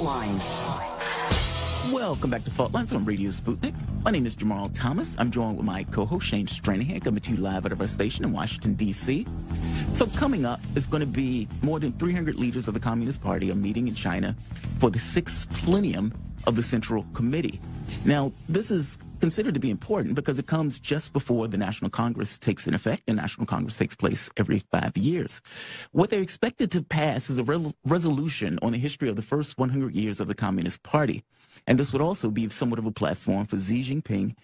Lines. Welcome back to Fault Lines on Radio Sputnik. My name is Jamarl Thomas. I'm joined with my co-host Shane Stranahan, coming to you live out of our station in Washington, D.C. So coming up is going to be more than 300 leaders of the Communist Party are meeting in China for the 6th plenum of the Central Committee. Now, this is considered to be important because it comes just before the National Congress takes in effect. The National Congress takes place every 5 years. What they're expected to pass is a resolution on the history of the first 100 years of the Communist Party. And this would also be somewhat of a platform for Xi Jinping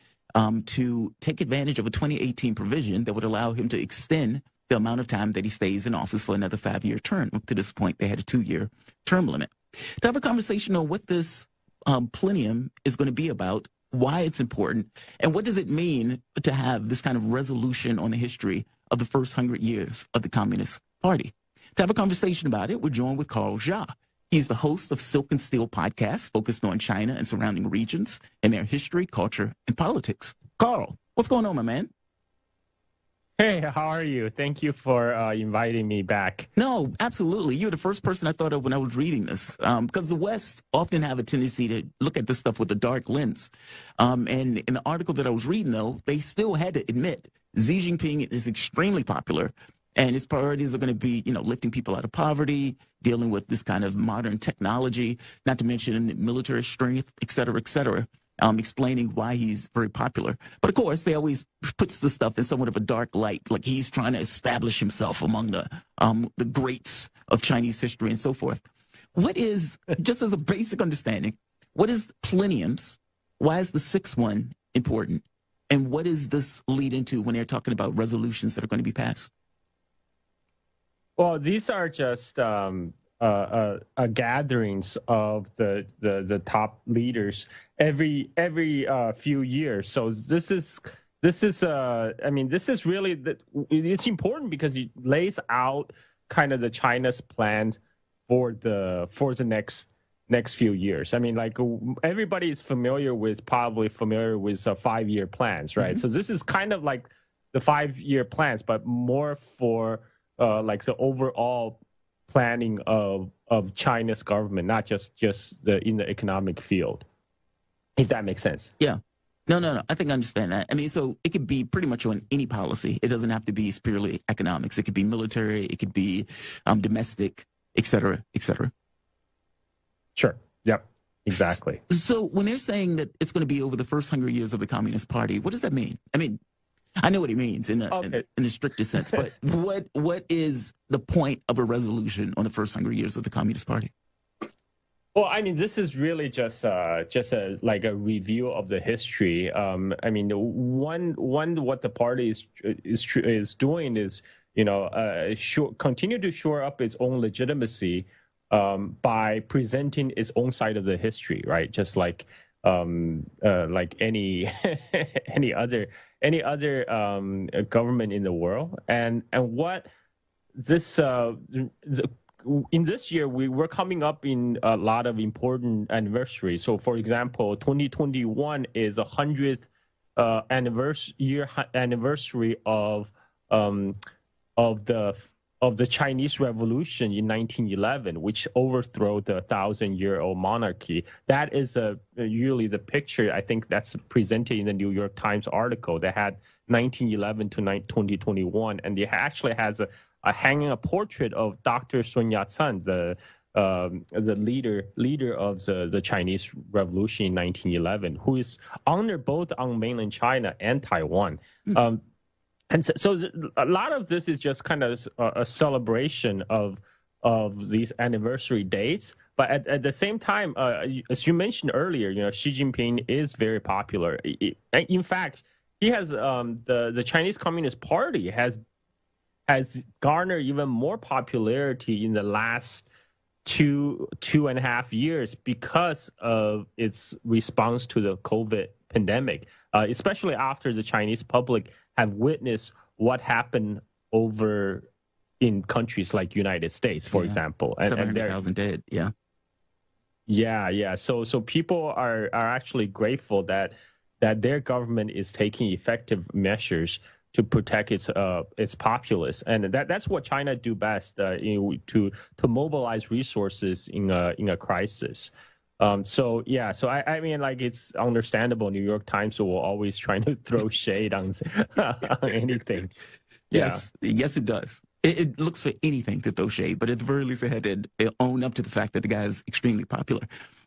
to take advantage of a 2018 provision that would allow him to extend the amount of time that he stays in office for another 5-year term. Up to this point, they had a 2-year term limit. To have a conversation on what this plenum is going to be about, why it's important, and what does it mean to have this kind of resolution on the history of the first 100 years of the Communist Party. To have a conversation about it, we're joined with Carl Jha. He's the host of Silk and Steel podcast, focused on China and surrounding regions and their history, culture, and politics. Carl, what's going on, my man? Hey, how are you? Thank you for inviting me back. No, absolutely. You're the first person I thought of when I was reading this, because the West often have a tendency to look at this stuff with a dark lens. And in the article that I was reading, though, they still had to admit Xi Jinping is extremely popular, and his priorities are going to be, lifting people out of poverty, dealing with this kind of modern technology, not to mention military strength, et cetera, explaining why he's very popular. But of course, they always puts the stuff in somewhat of a dark light, like he's trying to establish himself among the greats of Chinese history and so forth. What is, just as a basic understanding, what is plenums? Why is the 6th one important? And what does this lead into when they're talking about resolutions that are going to be passed? Well, these are just gatherings of the top leaders every few years. So this is really it's important because it lays out kind of the China's plan for the next few years. I mean, like everybody is probably familiar with 5-year plans, right? Mm-hmm. So this is kind of like the 5-year plans, but more for like the overall planning of China's government, not just in the economic field. If that makes sense. Yeah. No. I think I understand that. I mean, so it could be pretty much on any policy. It doesn't have to be purely economics. It could be military. It could be domestic, et cetera, et cetera. Sure. Yep. Exactly. So when they're saying that it's going to be over the first 100 years of the Communist Party, what does that mean? I mean, I know what it means in the strictest sense, but what is the point of a resolution on the first 100 years of the Communist Party? Well, I mean, this is really just a review of the history. I mean, what the party is doing is, continue to shore up its own legitimacy by presenting its own side of the history, right? Just like any other government in the world, and what this in this year we're coming up in a lot of important anniversaries. So, for example, 2021 is 100th anniversary of the Chinese Revolution in 1911, which overthrew the 1,000-year-old monarchy. That is usually the picture, I think, that's presented in the New York Times article that had 1911 to 2021, and it actually has hanging a portrait of Dr. Sun Yat-sen, the leader of the Chinese Revolution in 1911, who is honored both on mainland China and Taiwan. And so a lot of this is just kind of a celebration of these anniversary dates. But at the same time, as you mentioned earlier, Xi Jinping is very popular. In fact, he has the Chinese Communist Party has garnered even more popularity in the last two and a half years because of its response to the COVID pandemic, especially after the Chinese public have witnessed what happened over in countries like United States, for example. 700,000 dead, yeah. Yeah. So people are actually grateful that their government is taking effective measures to protect its populace, and that's what China do best to mobilize resources in a crisis. So I mean, like, it's understandable. New York Times will always trying to throw shade on on anything. Yes, it does. It looks for anything to throw shade, but at the very least, it had to own up to the fact that the guy is extremely popular.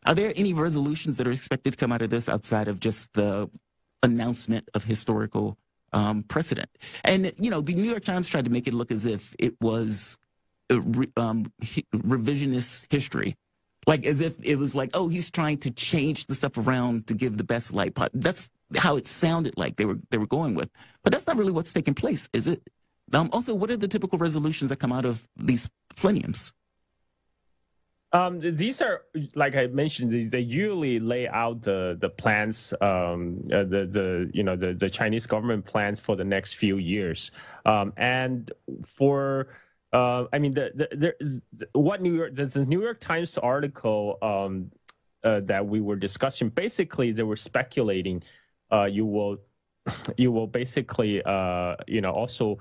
Are there any resolutions that are expected to come out of this outside of just the announcement of historical precedent? And, you know, the New York Times tried to make it look as if it was revisionist history. Like, as if it was like, oh, he's trying to change the stuff around to give the best light. That's how it sounded like they were going with. But that's not really what's taking place, is it? Also, what are the typical resolutions that come out of these plenums? These are, like I mentioned, they usually lay out the plans, the Chinese government plans for the next few years, and for. I mean, the New York Times article that we were discussing. Basically, they were speculating you will basically also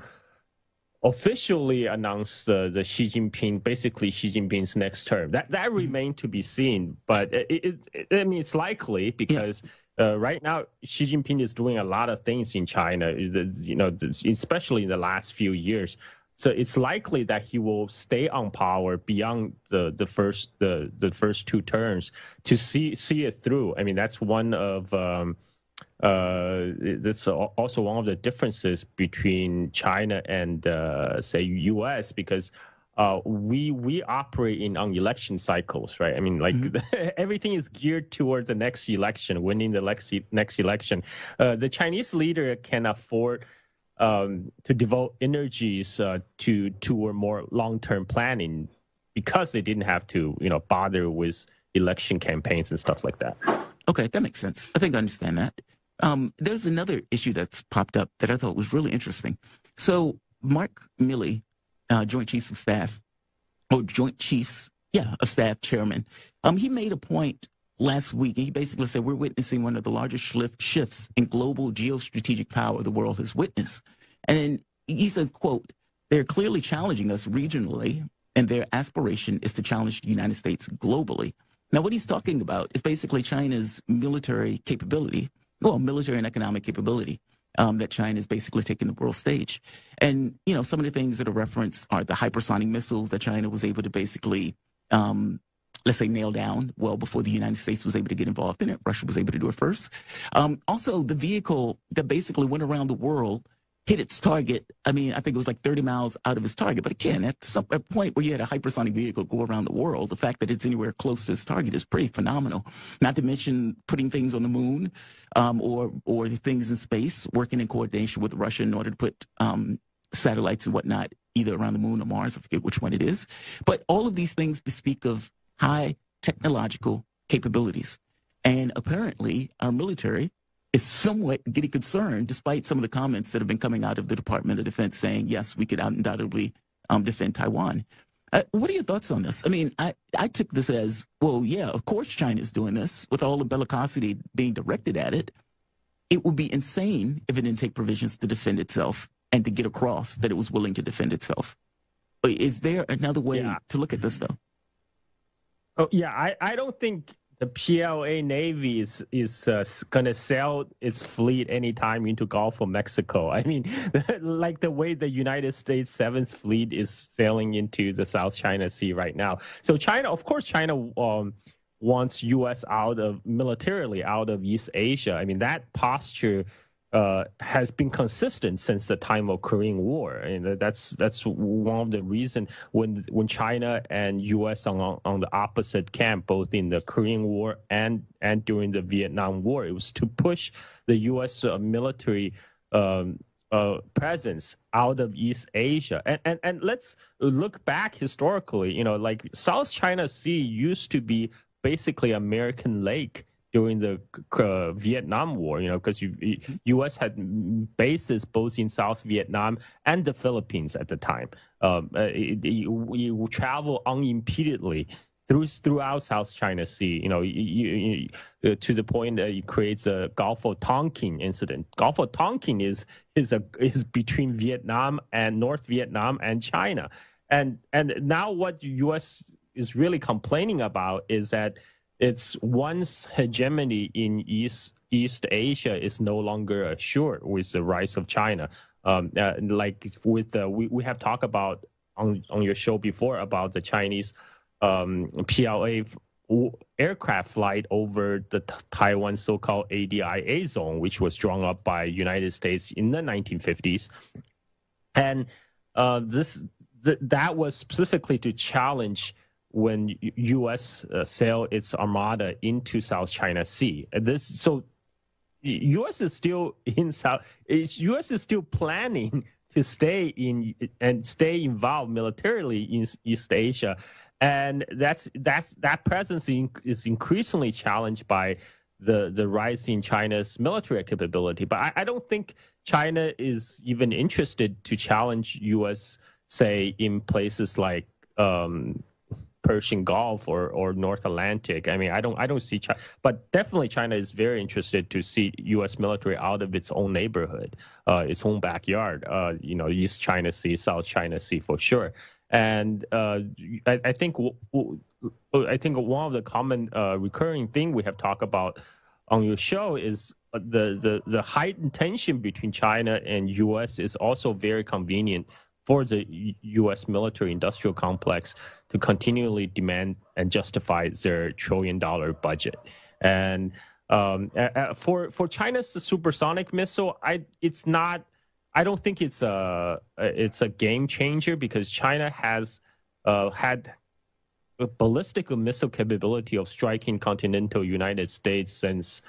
officially announce the Xi Jinping's next term. That remained to be seen, but I mean, it's likely because. Right now, Xi Jinping is doing a lot of things in China, especially in the last few years. So it's likely that he will stay on power beyond the first two terms to see it through. I mean, that's one of that's also one of the differences between China and say U.S. because we operate on election cycles, right? I mean, like everything is geared towards the next election, winning the next election. The Chinese leader can afford to devote energies toward more long-term planning because they didn't have to, bother with election campaigns and stuff like that. Okay, that makes sense. I think I understand that. There's another issue that's popped up that I thought was really interesting. So Mark Milley, Joint Chiefs of Staff Chairman, he made a point last week, and he basically said we're witnessing one of the largest shifts in global geostrategic power the world has witnessed. And then he says, quote, they're clearly challenging us regionally, and their aspiration is to challenge the United States globally. Now, what he's talking about is basically China's military capability, military and economic capability, that China is basically taking the world stage. And, some of the things that are referenced are the hypersonic missiles that China was able to basically let's say, nail down well before the United States was able to get involved in it. Russia was able to do it first. Also, the vehicle that basically went around the world hit its target. I mean, I think it was like 30 miles out of its target. But again, at a point where you had a hypersonic vehicle go around the world, the fact that it's anywhere close to its target is pretty phenomenal. Not to mention putting things on the moon or things in space, working in coordination with Russia in order to put satellites and whatnot either around the moon or Mars. I forget which one it is. But all of these things bespeak of high technological capabilities. And apparently our military is somewhat getting concerned, despite some of the comments that have been coming out of the Department of Defense saying, yes, we could undoubtedly defend Taiwan. What are your thoughts on this? I mean, I took this as, well, yeah, of course China is doing this with all the bellicosity being directed at it. It would be insane if it didn't take provisions to defend itself and to get across that it was willing to defend itself. Is there another way to look at this, though? Oh, yeah, I don't think the PLA Navy is going to sail its fleet anytime into Gulf of Mexico. I mean, like the way the United States 7th Fleet is sailing into the South China Sea right now. So China, of course, wants U.S. militarily out of East Asia. I mean, that posture has been consistent since the time of Korean War, and that's one of the reasons when China and U.S. on the opposite camp, both in the Korean War and during the Vietnam War, it was to push the U.S. military presence out of East Asia. And let's look back historically. Like South China Sea used to be basically American Lake during the Vietnam War, because U.S. had bases both in South Vietnam and the Philippines at the time. You travel unimpededly throughout South China Sea, to the point that it creates a Gulf of Tonkin incident. Gulf of Tonkin is between Vietnam and North Vietnam and China, and now what the U.S. is really complaining about is that its once hegemony in East Asia is no longer assured with the rise of China. Like with we have talked about on your show before about the Chinese PLA aircraft flight over the Taiwan so-called ADIA zone, which was drawn up by United States in the 1950s, and that was specifically to challenge when U.S. sailed its armada into South China Sea. U.S. is still U.S. is still planning to stay involved militarily in East Asia, and that presence is increasingly challenged by the rise in China's military capability. But I don't think China is even interested to challenge U.S. say in places like Persian Gulf or North Atlantic. I mean, I don't see China, but definitely China is very interested to see U.S. military out of its own neighborhood, its own backyard. East China Sea, South China Sea for sure. And I think one of the common recurring thing we have talked about on your show is the heightened tension between China and U.S. is also very convenient for the U.S. military-industrial complex to continually demand and justify their trillion-dollar budget. And for China's supersonic missile, I don't think it's a game changer, because China has had a ballistic missile capability of striking continental United States since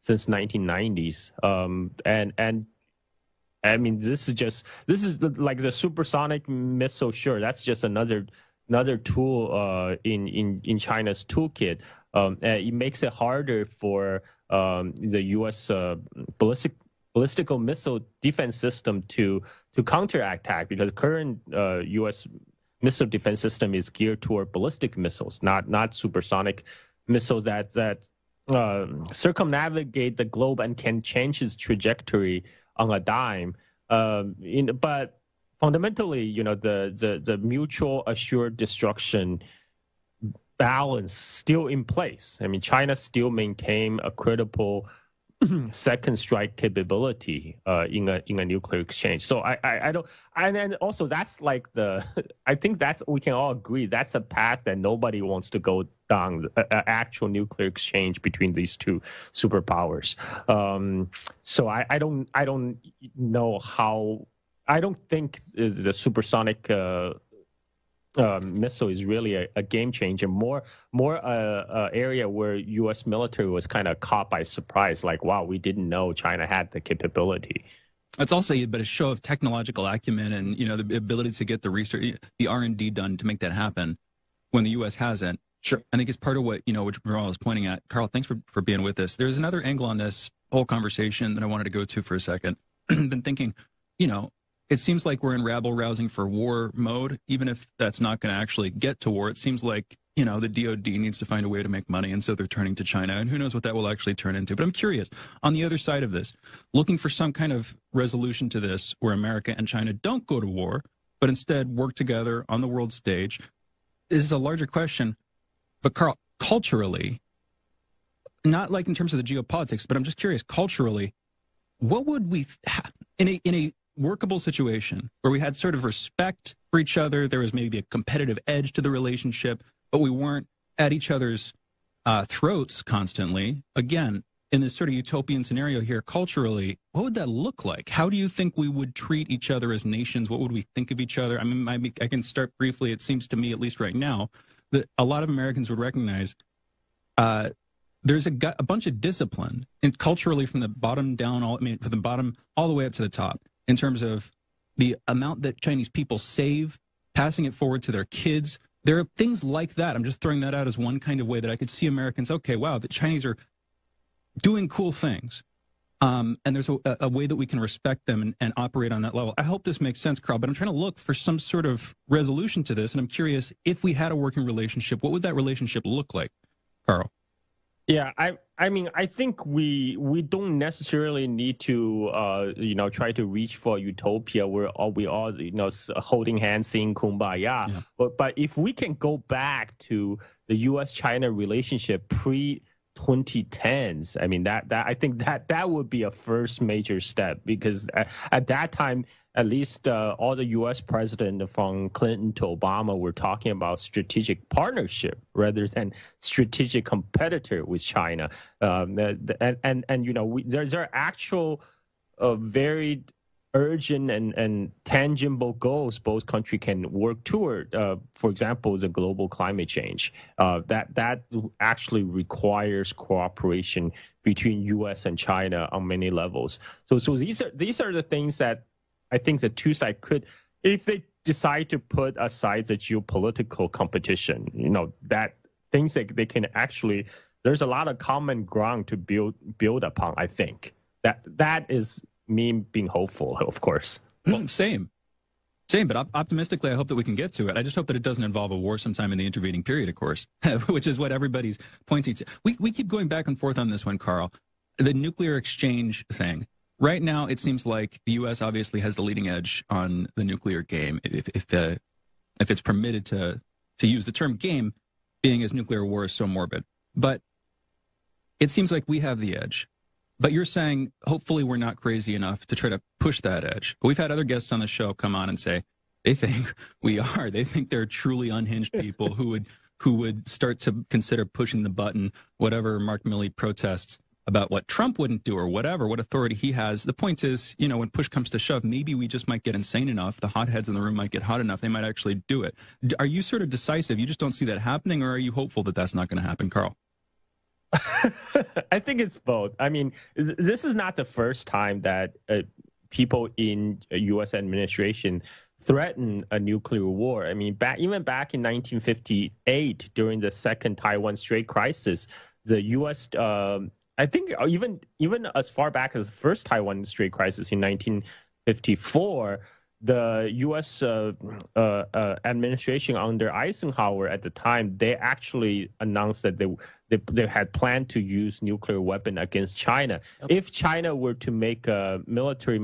1990s, and I mean, this is like the supersonic missile. Sure, that's just another tool in China's toolkit. It makes it harder for the U.S. ballistical missile defense system to counterattack, because current U.S. missile defense system is geared toward ballistic missiles, not supersonic missiles that circumnavigate the globe and can change its trajectory on a dime. But fundamentally, the mutual assured destruction balance still in place. I mean, China still maintain a credible second strike capability in a nuclear exchange. So I don't, and then also that's like I think that's, we can all agree that's a path that nobody wants to go down, actual nuclear exchange between these two superpowers. So I don't know how, I don't think the supersonic missile is really a game changer. More area where U.S. military was kind of caught by surprise, like, wow, we didn't know China had the capability. It's also a bit of show of technological acumen and the ability to get the research, the R&D done to make that happen when the U.S. hasn't. Sure. I think it's part of what which Jamarl was pointing at. Carl, thanks for being with us. There's another angle on this whole conversation that I wanted to go to for a second. Been thinking, it seems like we're in rabble-rousing for war mode, even if that's not going to actually get to war. It seems like, the DOD needs to find a way to make money, and so they're turning to China, and who knows what that will actually turn into. But I'm curious, on the other side of this, looking for some kind of resolution to this where America and China don't go to war, but instead work together on the world stage. This is a larger question, but Carl, culturally, not like in terms of the geopolitics, but I'm just curious, culturally, what would we have in a workable situation where we had sort of respect for each other, there was maybe a competitive edge to the relationship, but we weren't at each other's throats constantly. Again, in this sort of utopian scenario here, culturally, what would that look like? How do you think we would treat each other as nations? What would we think of each other? I mean, I can start briefly. It seems to me, at least right now, that a lot of Americans would recognize there's a bunch of discipline, and culturally from the bottom down, from the bottom all the way up to the top, in terms of the amount that Chinese people save, passing it forward to their kids. There are things like that. I'm just throwing that out as one kind of way that I could see Americans, okay, wow, the Chinese are doing cool things. And there's a way that we can respect them and operate on that level. I hope this makes sense, Carl, but I'm trying to look for some sort of resolution to this, and I'm curious, if we had a working relationship, what would that relationship look like, Carl? Yeah, I mean, I think we don't necessarily need to, try to reach for utopia where we all, holding hands, singing kumbaya. Yeah. But if we can go back to the U.S.-China relationship pre-2010s, I mean, that I think that would be a first major step, because at that time, at least all the U.S. president from Clinton to Obama were talking about strategic partnership rather than strategic competitor with China. There's actual very urgent and tangible goals both countries can work toward. For example, the global climate change. That actually requires cooperation between U.S. and China on many levels. So these are the things that I think the two sides could, if they decide to put aside the geopolitical competition, that things that they can actually, there's a lot of common ground to build upon. I think that is me being hopeful, of course. Well, same, but optimistically, I hope that we can get to it. I just hope that it doesn't involve a war sometime in the intervening period, of course, which is what everybody's pointing to. We keep going back and forth on this one, Carl. The nuclear exchange thing. Right now, it seems like the U.S. obviously has the leading edge on the nuclear game, if it's permitted to use the term game, being as nuclear war is so morbid. But it seems like we have the edge. But you're saying, hopefully, we're not crazy enough to try to push that edge. But we've had other guests on the show come on and say they think we are. They think they're truly unhinged people who would start to consider pushing the button, whatever Mark Milley protests about what Trump wouldn't do or whatever, what authority he has. The point is, when push comes to shove, maybe we just might get insane enough. The hotheads in the room might get hot enough. They might actually do it. Are you sort of decisive? You just don't see that happening, or are you hopeful that that's not going to happen, Carl? I think it's both. I mean, this is not the first time that people in a U.S. administration threaten a nuclear war. I mean, even back in 1958, during the second Taiwan Strait crisis, the U.S. I think even as far back as the first Taiwan Strait crisis in 1954, the U.S. Administration under Eisenhower at the time, they actually announced that they had planned to use nuclear weapon against China. Okay. If China were to make a military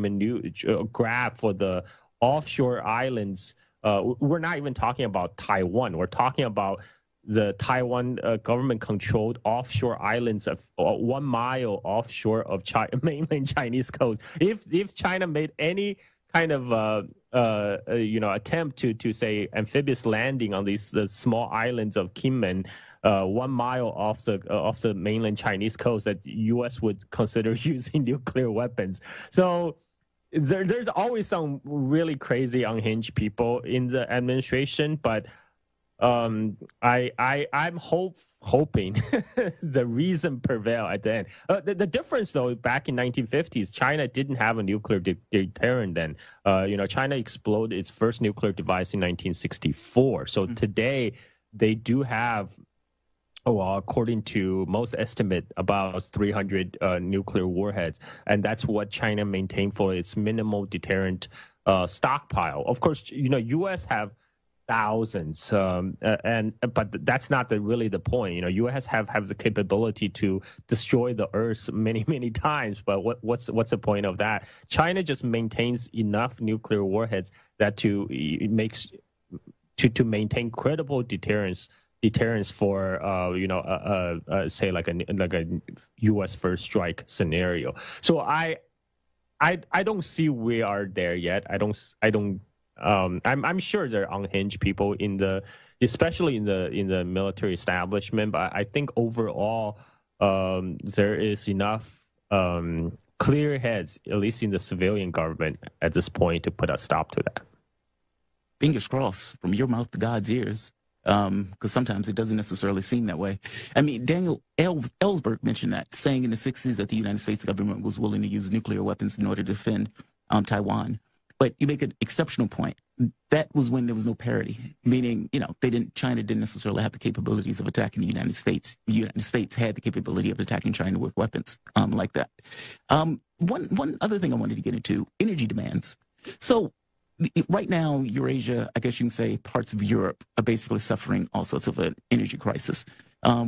grab for the offshore islands, we're not even talking about Taiwan. We're talking about the Taiwan government-controlled offshore islands of 1 mile offshore of mainland Chinese coast. If China made any kind of attempt to say amphibious landing on these small islands of Kinmen, 1 mile off the mainland Chinese coast, that U.S. would consider using nuclear weapons. So there's always some really crazy, unhinged people in the administration, but I'm hoping the reason prevail at the end. The difference, though, back in 1950s, China didn't have a nuclear deterrent then. China exploded its first nuclear device in 1964. So today they do have, according to most estimate, about 300 nuclear warheads, and that's what China maintained for its minimal deterrent stockpile. Of course, U.S. have thousands, but that's not really the point. U.S. have the capability to destroy the Earth many times. But what's the point of that? China just maintains enough nuclear warheads that to maintain credible deterrence for say like a U.S. first strike scenario. So I don't see we are there yet. I'm sure there are unhinged people especially in the military establishment, but I think overall there is enough clear heads, at least in the civilian government at this point, to put a stop to that. Fingers crossed, from your mouth to God's ears, because sometimes it doesn't necessarily seem that way. I mean, Daniel Ellsberg mentioned that, saying in the 60s that the United States government was willing to use nuclear weapons in order to defend Taiwan. But you make an exceptional point. That was when there was no parity, meaning, China didn't necessarily have the capabilities of attacking the United States. The United States had the capability of attacking China with weapons like that. One other thing I wanted to get into, energy demands. So right now, Eurasia, I guess you can say parts of Europe, are basically suffering all sorts of an energy crisis,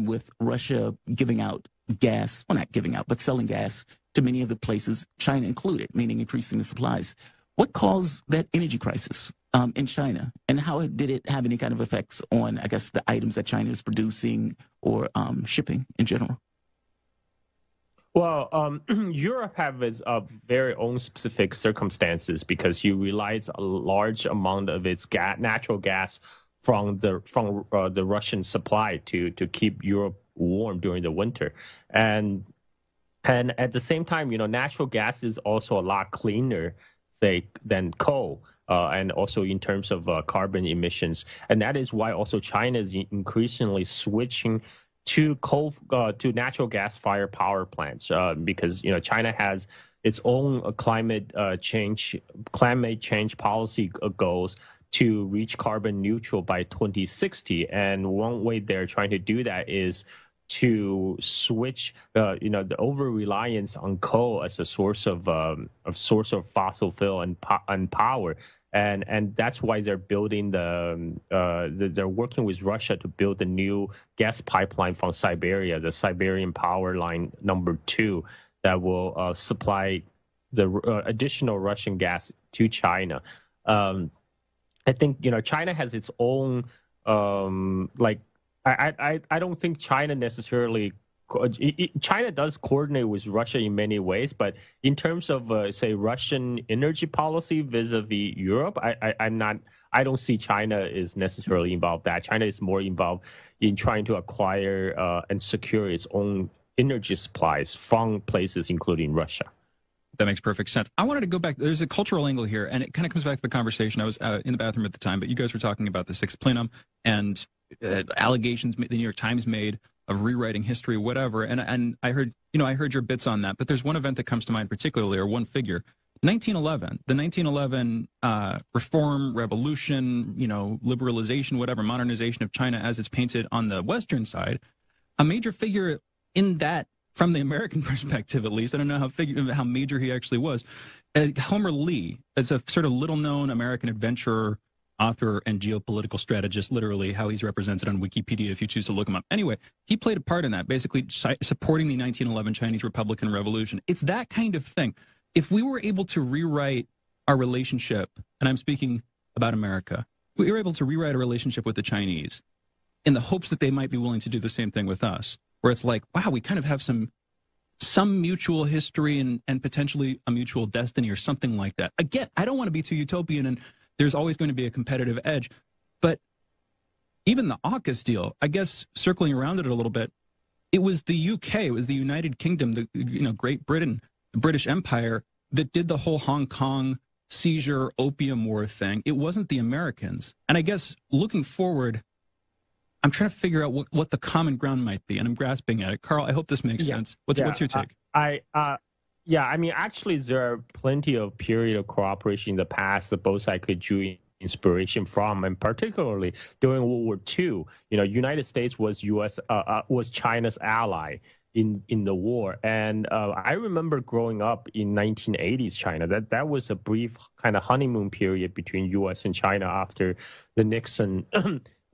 with Russia giving out gas, well, not giving out, but selling gas to many of the places, China included, meaning increasing the supplies. What caused that energy crisis in China, and how did it have any kind of effects on, I guess, the items that China is producing or shipping in general? Well, Europe has its very own specific circumstances because you relies a large amount of its natural gas from the Russian supply to keep Europe warm during the winter, and at the same time, natural gas is also a lot cleaner, say, than coal, and also in terms of carbon emissions, and that is why also China is increasingly switching to to natural gas-fired power plants, because China has its own climate change policy goals to reach carbon neutral by 2060, and one way they're trying to do that is to switch the over reliance on coal as a source of fossil fuel and power. And that's why they're building they're working with Russia to build the new gas pipeline from Siberia, the Siberian Power Line #2, that will supply the additional Russian gas to China. I think China has its own I don't think China necessarily. China does coordinate with Russia in many ways, but in terms of say Russian energy policy vis-a-vis Europe, I don't see China is necessarily involved. That China is more involved in trying to acquire and secure its own energy supplies from places including Russia. That makes perfect sense. I wanted to go back. There's a cultural angle here, and it kind of comes back to the conversation. I was in the bathroom at the time, but you guys were talking about the Sixth Plenum and allegations the New York Times made of rewriting history, whatever. And I heard your bits on that. But there's one event that comes to mind particularly, or one figure. 1911, the 1911 reform, revolution, liberalization, whatever, modernization of China as it's painted on the Western side. A major figure in that, from the American perspective at least, I don't know how major he actually was. Homer Lee is a sort of little-known American adventurer, author, and geopolitical strategist, literally how he's represented on Wikipedia if you choose to look him up. Anyway, he played a part in that, basically supporting the 1911 Chinese Republican Revolution. It's that kind of thing. If we were able to rewrite our relationship, and I'm speaking about America, we were able to rewrite a relationship with the Chinese in the hopes that they might be willing to do the same thing with us, where it's like, wow, we kind of have some mutual history and potentially a mutual destiny or something like that. Again, I don't want to be too utopian, and there's always going to be a competitive edge. But even the AUKUS deal, I guess, circling around it a little bit, it was the UK, it was the United Kingdom, Great Britain, the British Empire, that did the whole Hong Kong seizure opium war thing. It wasn't the Americans. And I guess looking forward, I'm trying to figure out what the common ground might be, and I'm grasping at it. Carl, I hope this makes sense. What's your take? Actually, there are plenty of period of cooperation in the past that both sides could draw inspiration from, and particularly during World War II. United States was China's ally in the war, and I remember growing up in 1980s China. That was a brief kind of honeymoon period between U.S. and China after the Nixon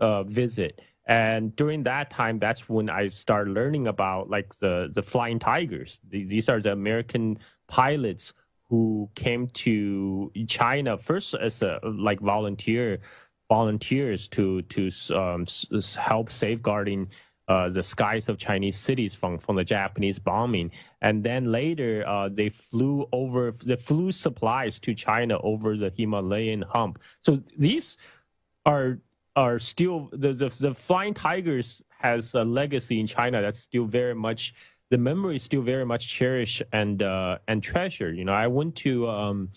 visit. And during that time, that's when I started learning about the Flying Tigers. These are the American pilots who came to China first as volunteers to help safeguarding the skies of Chinese cities from the Japanese bombing. And then later, they flew supplies to China over the Himalayan hump. So these are still the Flying Tigers has a legacy in China that's still very much, the memory is still very much cherished and treasured. I went to a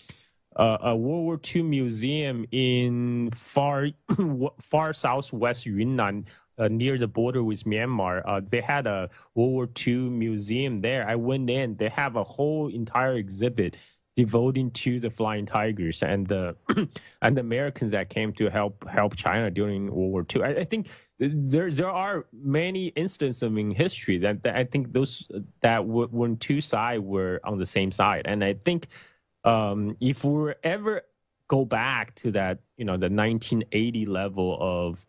World War II museum in far southwest Yunnan, near the border with Myanmar. They had a World War II museum there. I went in. They have a whole entire exhibit devoting to the Flying Tigers and the Americans that came to help China during World War II. I think there are many instances in history that I think when two sides were on the same side. And I think if we ever go back to that, the 1980 level of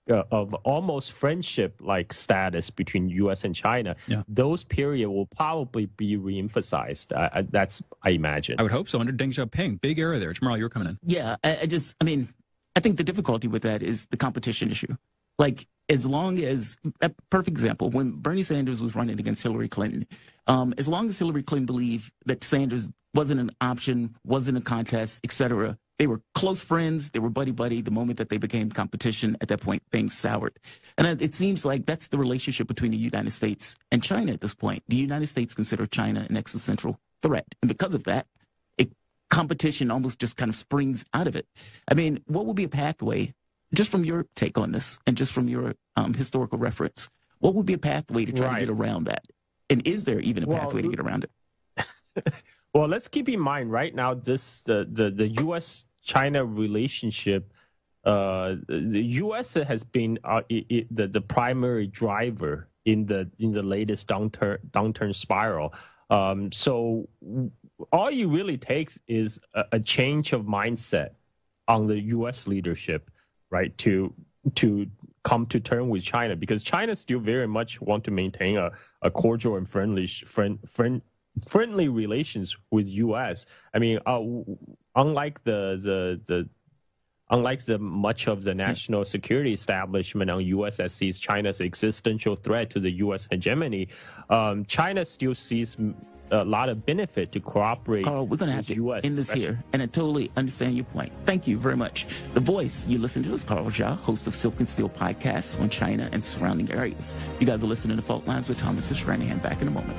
of almost friendship-like status between U.S. and China, those period will probably be reemphasized. That's I imagine. I would hope so. Under Deng Xiaoping, big era there. Jamarl, you were coming in. Yeah, I think the difficulty with that is the competition issue. Like, as long as, a perfect example, when Bernie Sanders was running against Hillary Clinton, as long as Hillary Clinton believed that Sanders wasn't an option, wasn't a contest, etc., they were close friends, they were buddy-buddy. The moment that they became competition, at that point, things soured. And it seems like that's the relationship between the United States and China at this point. The United States consider China an existential threat. And because of that, competition almost just kind of springs out of it. I mean, what would be a pathway, just from your take on this and just from your historical reference, what would be a pathway to try to get around that? And is there even a pathway to get around it? Well, let's keep in mind right now the U.S.-China relationship. The U.S. has been the primary driver in the latest downturn spiral. So all it really takes is a change of mindset on the U.S. leadership, right, to come to terms with China, because China still very much want to maintain a cordial and friendly relations with U.S. I mean, unlike the much of the national security establishment on U.S. that sees China as an existential threat to the U.S. hegemony, China still sees a lot of benefit to cooperate. Carl, we're going to have to end this here, and I totally understand your point. Thank you very much. The voice you listen to is Carl Jha, host of Silk and Steel podcasts on China and surrounding areas. You guys are listening to Fault Lines with Thomas and Stranahan. Back in a moment.